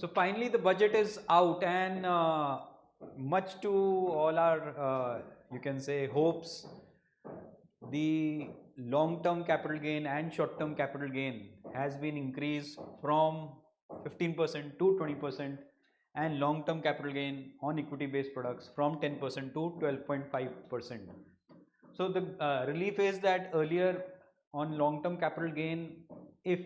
So finally the budget is out, and much to all our you can say hopes, the long term capital gain and short term capital gain has been increased from 15% to 20%, and long term capital gain on equity based products from 10% to 12.5%. So the relief is that earlier on long term capital gain, if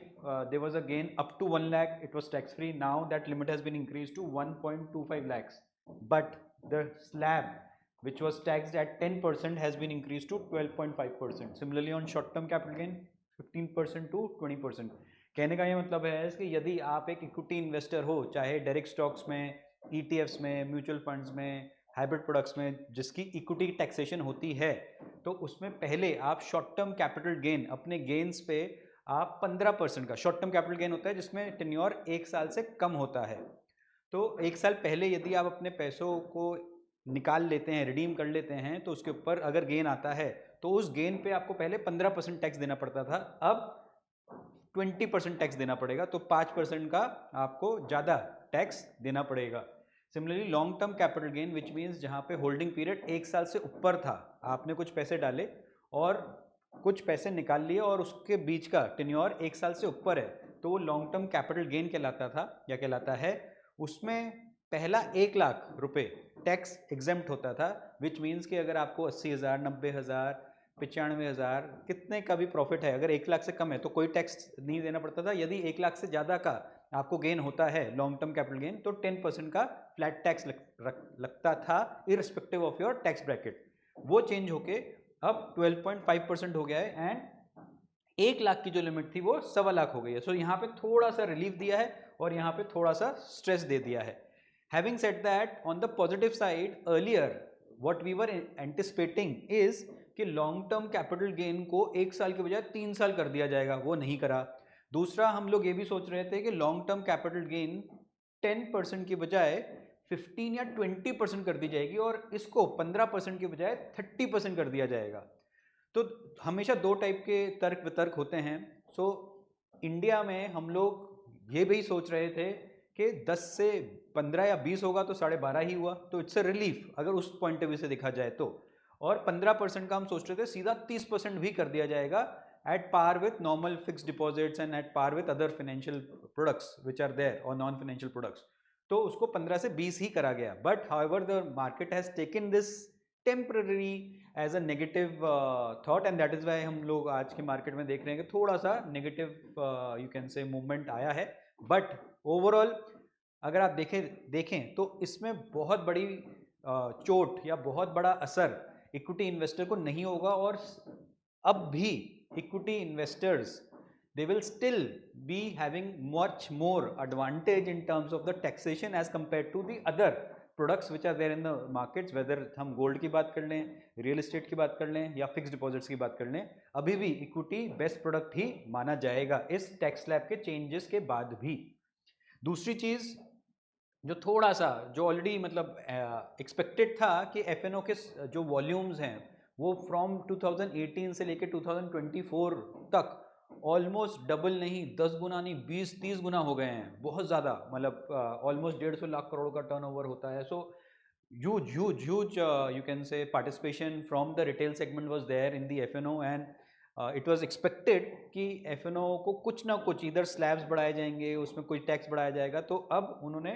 there was a gain up to 1 lakh, it was tax free. Now that limit has been increased to 1.25 lakhs, but the slab which was taxed at 10% has been increased to 12.5%. Similarly on short term capital gain 15% to 20%. कहने का ये मतलब है कि यदि आप एक equity investor हो, चाहे डायरेक्ट स्टॉक्स में, ईटीएफ्स में, म्यूचुअल फंड्स में, हाइब्रिड प्रोडक्ट्स में, जिसकी इक्विटी टैक्सेशन होती है, तो उसमें पहले आप शॉर्ट टर्म कैपिटल गेन, अपने गेन्स पे आप 15% का शॉर्ट टर्म कैपिटल गेन होता है जिसमें टेन्योर 1 साल से कम होता है। तो 1 साल पहले यदि आप अपने पैसों को निकाल लेते हैं, रिडीम कर लेते हैं, तो उसके ऊपर अगर गेन आता है तो उस गेन पे आपको पहले 15% टैक्स देना पड़ता था, अब 20% टैक्स देना पड़ेगा, तो 5% का आपको ज़्यादा टैक्स देना पड़ेगा। Similarly long term capital gain which means जहाँ पे होल्डिंग पीरियड 1 साल से ऊपर था, आपने कुछ पैसे डाले और कुछ पैसे निकाल लिए और उसके बीच का टेन्योर 1 साल से ऊपर है, तो वो लॉन्ग टर्म कैपिटल गेन कहलाता था या कहलाता है। उसमें पहला 1 लाख रुपए टैक्स एग्जेम्प्ट होता था, विच मीन्स कि अगर आपको 80,000, 90,000, 95,000 कितने का भी प्रॉफिट है, अगर 1 लाख से कम है तो कोई टैक्स नहीं देना पड़ता था। यदि 1 लाख से ज़्यादा का आपको गेन होता है लॉन्ग टर्म कैपिटल गेन, तो 10% का फ्लैट टैक्स लगता था irrespective of your tax bracket. वो चेंज होके अब 12.5% हो गया है, एंड 1 लाख की जो लिमिट थी वो 1.25 लाख हो गई है। सो यहाँ पे थोड़ा सा रिलीफ दिया है और यहाँ पे थोड़ा सा स्ट्रेस दे दिया है। Having said that, on the positive side, earlier what we were anticipating is कि लॉन्ग टर्म कैपिटल गेन को 1 साल के बजाय 3 साल कर दिया जाएगा, वो नहीं करा। दूसरा, हम लोग ये भी सोच रहे थे कि लॉन्ग टर्म कैपिटल गेन 10% की बजाय 15 या 20% कर दी जाएगी और इसको 15% की बजाय 30% कर दिया जाएगा। तो हमेशा दो टाइप के तर्क वितर्क होते हैं। सो इंडिया में हम लोग ये भी सोच रहे थे कि 10 से 15 या 20 होगा तो 12.5 ही हुआ, तो इट्स अ रिलीफ अगर उस पॉइंट ऑफ व्यू से देखा जाए तो। और 15% का हम सोच रहे थे सीधा 30% भी कर दिया जाएगा at par with normal fix deposits and at par with other financial products which are there और नॉन फाइनेंशियल प्रोडक्ट्स, तो उसको 15 से 20 ही करा गया। But however the market has taken this temporary as a negative thought, and that is why हम लोग आज के मार्केट में देख रहे हैं कि थोड़ा सा negative you can say movement आया है। बट ओवरऑल अगर आप देखें तो इसमें बहुत बड़ी चोट या बहुत बड़ा असर इक्विटी इन्वेस्टर को नहीं होगा, और अब भी equity investors they will still be having much more advantage in terms of the taxation as compared to the other products which are there in the markets, whether हम गोल्ड की बात कर लें, रियल एस्टेट की बात कर लें या फिक्स डिपॉजिट्स की बात कर लें, अभी भी इक्विटी बेस्ट प्रोडक्ट ही माना जाएगा इस टैक्स स्लैब के चेंजेस के बाद भी। दूसरी चीज़ जो थोड़ा सा जो ऑलरेडी मतलब एक्सपेक्टेड था कि एफएनओ के जो वॉल्यूम्स हैं वो फ्रॉम 2018 से लेकर 2024 तक ऑलमोस्ट डबल नहीं, 10 गुना नहीं, 20-30 गुना हो गए हैं, बहुत ज़्यादा, मतलब ऑलमोस्ट 150 लाख करोड़ का टर्नओवर होता है। सो huge you can say participation from the retail segment was there in the FNO, and it was expected कि FNO को कुछ ना कुछ इधर स्लैब्स बढ़ाए जाएंगे, उसमें कोई टैक्स बढ़ाया जाएगा। तो अब उन्होंने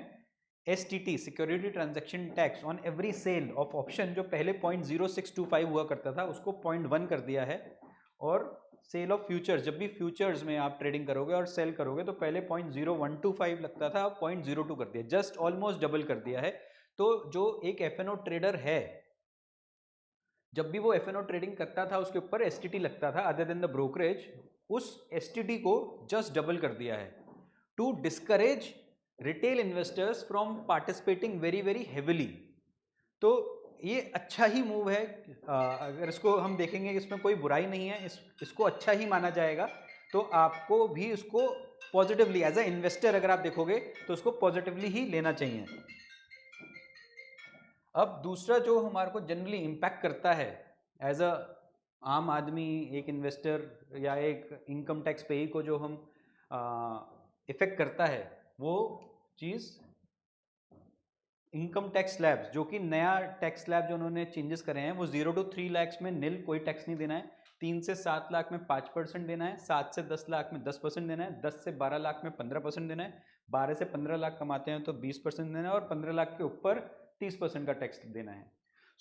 STT security transaction tax on every sale of option, जो पहले 0.0625 हुआ करता था, उसको 0.1 कर दिया है। और सेल ऑफ फ्यूचर्स, जब भी फ्यूचर्स में आप ट्रेडिंग करोगे और सेल करोगे तो पहले 0.0125 लगता था, अब 0.02 कर दिया, जस्ट ऑलमोस्ट डबल कर दिया है। तो जो एक एफएनओ ट्रेडर है, जब भी वो एफएनओ ट्रेडिंग करता था उसके ऊपर एसटीटी लगता था अदर देन द ब्रोकरेज, उस एसटीटी को जस्ट डबल कर दिया है to discourage retail investors from participating very very heavily. तो ये अच्छा ही मूव है, अगर इसको हम देखेंगे इसमें कोई बुराई नहीं है, इसको अच्छा ही माना जाएगा। तो आपको भी इसको पॉजिटिवली एज अ इन्वेस्टर अगर आप देखोगे तो उसको पॉजिटिवली ही लेना चाहिए। अब दूसरा जो हमारे को जनरली इम्पैक्ट करता है एज अ आम आदमी, एक इन्वेस्टर या एक इनकम टैक्स पेई को जो हम इफेक्ट करता है, वो चीज़ इनकम टैक्स स्लैब्स, जो कि नया टैक्स स्लैब जो उन्होंने चेंजेस करे हैं वो 0 to 3 लाख में नील, कोई टैक्स नहीं देना है। 3 से 7 लाख में 5% देना है, 7 से 10 लाख में 10% देना है, 10 से 12 लाख में 15% देना है, 12 से 15 लाख कमाते हैं तो 20% देना है, और 15 लाख के ऊपर 30% का टैक्स देना है।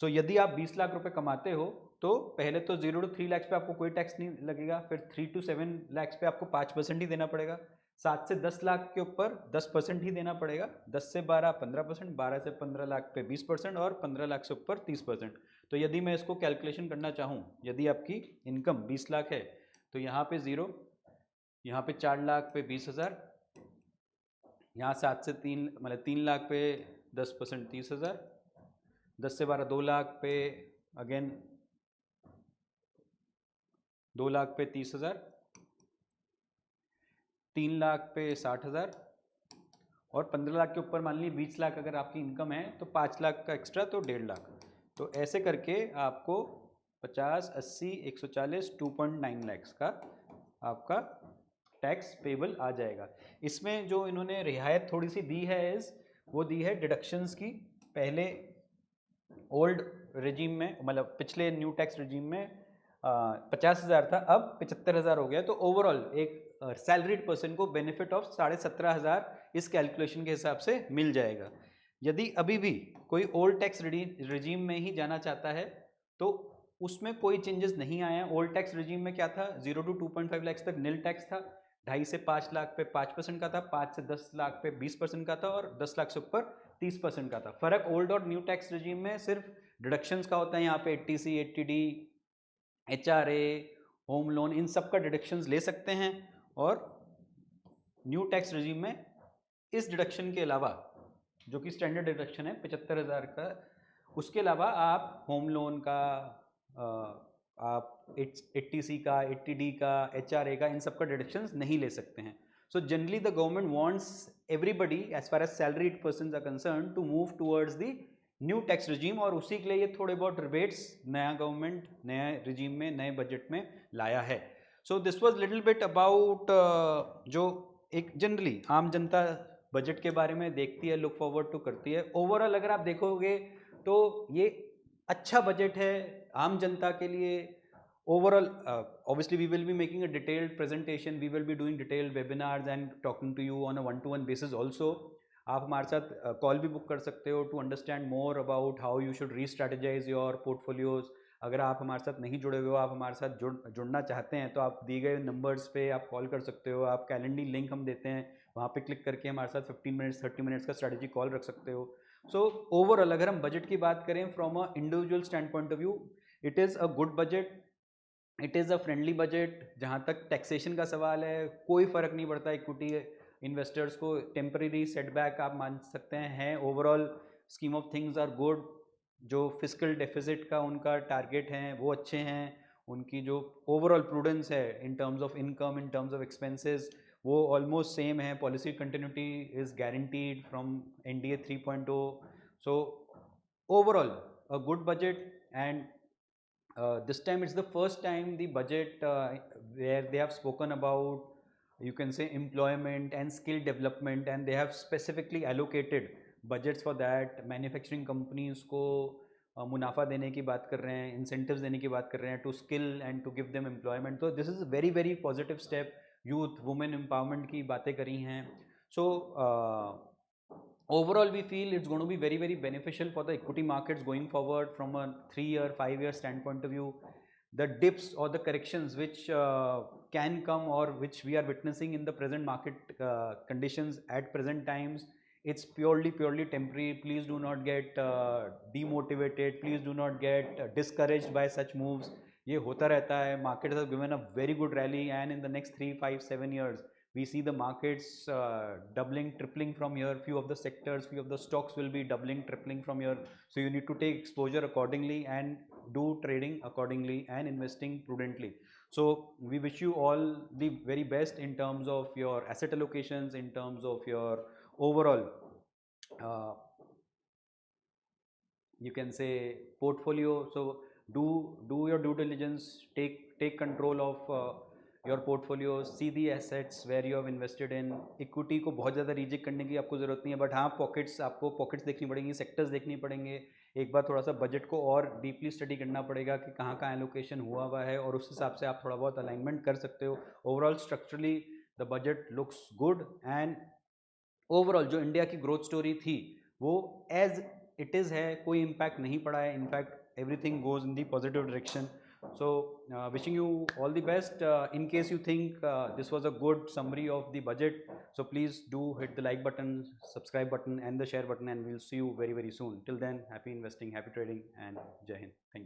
सो यदि आप 20 लाख रुपए कमाते हो तो पहले तो 0 to 3 लाख पे आपको कोई टैक्स नहीं लगेगा, फिर 3 to 7 लाख पे आपको 5% ही देना पड़ेगा, 7 से 10 लाख के ऊपर 10% ही देना पड़ेगा, 10 से 12 15%, 12 से 15 लाख पे 20%, और 15 लाख से ऊपर 30%। तो यदि मैं इसको कैलकुलेशन करना चाहूँ, यदि आपकी इनकम 20 लाख है तो यहाँ पे 0, यहाँ पे 4 लाख पे 20,000, यहाँ 7 से 3 मतलब 3 लाख पे 10% 30,000, 10 से 12 2 लाख पे अगेन 2 लाख पे 30,000, 3 लाख पे 60,000, और 15 लाख के ऊपर मान ली 20 लाख अगर आपकी इनकम है तो 5 लाख का एक्स्ट्रा तो 1.5 लाख। तो ऐसे करके आपको 50, 80, 140, 2.9 लैक्स का आपका टैक्स पेबल आ जाएगा। इसमें जो इन्होंने रियायत थोड़ी सी दी है वो दी है डिडक्शंस की। पहले ओल्ड रिजीम में, मतलब पिछले न्यू टैक्स रिजीम में 50,000 था, अब 75,000 हो गया। तो ओवरऑल एक सैलरीड पर्सन को बेनिफिट ऑफ 17,500 इस कैलकुलेशन के हिसाब से मिल जाएगा। यदि अभी भी कोई ओल्ड टैक्स रिजीम में ही जाना चाहता है तो उसमें कोई चेंजेस नहीं आए हैं। ओल्ड टैक्स रिजीम में क्या था, 0 to 2.5 लाख तक नील टैक्स था, 2.5 से 5 लाख पे 5% का था, 5 से 10 लाख पे 20% का था, और 10 लाख से ऊपर 30% का था। फर्क ओल्ड और न्यू टैक्स रिजीम में सिर्फ डिडक्शंस का होता है। यहाँ पे 80C, 80D, HRA, home loan, इन सब का डिडक्शंस ले सकते हैं, और न्यू टैक्स रिजीम में इस डिडक्शन के अलावा, जो कि स्टैंडर्ड डिडक्शन है 75,000 का, उसके अलावा आप होम लोन का, आप 80C का, 80D का, HRA का, इन सब का डिडक्शंस नहीं ले सकते हैं। So generally the government wants everybody as far as salaried persons are concern to move towards the new tax regime, और उसी के लिए ये थोड़े बहुत रिबेट्स नया गवर्नमेंट नया रिजीम में नए बजट में लाया है। So this was little bit about जो एक जनरली आम जनता बजट के बारे में देखती है, लुक फॉरवर्ड टू करती है। ओवरऑल अगर आप देखोगे तो ये अच्छा बजट है आम जनता के लिए। Overall obviously we will be making a detailed presentation, we will be doing detailed webinars and talking to you on a one-to-one basis also. आप हमारे साथ कॉल भी बुक कर सकते हो to understand more about how you should restrategise your portfolios. अगर आप हमारे साथ नहीं जुड़े हुए हो, आप हमारे साथ जुड़ना चाहते हैं, तो आप दिए गए नंबर्स पे आप कॉल कर सकते हो। आप कैलेंडर लिंक हम देते हैं, वहाँ पे क्लिक करके हमारे साथ 15 मिनट्स 30 मिनट्स का स्ट्रेटेजी कॉल रख सकते हो। सो ओवरऑल अगर हम बजट की बात करें from a individual stand point of view, it is a good budget, it is a friendly budget. जहाँ तक टैक्सेशन का सवाल है, कोई फ़र्क नहीं पड़ता इक्विटी इन्वेस्टर्स को, टेम्परेरी सेटबैक आप मान सकते हैं। Overall scheme of things are good. जो फिजिकल डेफिसिट का उनका टारगेट हैं वो अच्छे हैं। उनकी जो ओवरऑल प्रूडेंस है in terms of income, in terms of expenses, वो ऑलमोस्ट सेम है। Policy continuity is guaranteed from NDA 3.0। So overall a good budget, and this time it's the first time the budget where they have spoken about, you can say, employment and skill development, and they have specifically allocated budgets for that। Manufacturing companies को मुनाफा देने की बात कर रहे हैं, incentives देने की बात कर रहे हैं to skill and to give them employment. तो this is very very positive step. Youth women empowerment की बातें करी हैं। सो overall we feel it's going to be very very beneficial for the equity markets going forward from a 3-year 5-year standpoint of view. The dips or the corrections which can come, or which we are witnessing in the present market conditions at present times, it's purely temporary. Please do not get demotivated, please do not get discouraged by such moves. ये होता रहता है. Market has given a very good rally, and in the next 3, 5, 7 years we see the markets doubling, tripling from here. Few of the sectors, few of the stocks will be doubling, tripling from here. So you need to take exposure accordingly and do trading accordingly and investing prudently. So we wish you all the very best in terms of your asset allocations, in terms of your overall you can say portfolio. So do your due diligence, take control of your portfolio, see the assets where you have invested in. Equity को बहुत ज़्यादा reject करने की आपको ज़रूरत नहीं है, but हाँ पॉकेट्स, आपको पॉकेट्स देखनी पड़ेंगी, सेक्टर्स देखनी पड़ेंगे, एक बार थोड़ा सा बजट को और डीपली स्टडी करना पड़ेगा कि कहाँ कहाँ एलोकेशन हुआ है, और उस हिसाब से आप थोड़ा बहुत अलाइनमेंट कर सकते हो। Overall structurally the budget looks good, and overall जो इंडिया की ग्रोथ स्टोरी थी वो एज इट इज़ है, कोई इम्पैक्ट नहीं पड़ा है, in fact everything goes in the positive direction. So, wishing you all the best. In case you think this was a good summary of the budget, so please do hit the like button, subscribe button, and the share button, and we'll see you very, very soon. Till then, happy investing, happy trading, and Jai Hind. Thank you.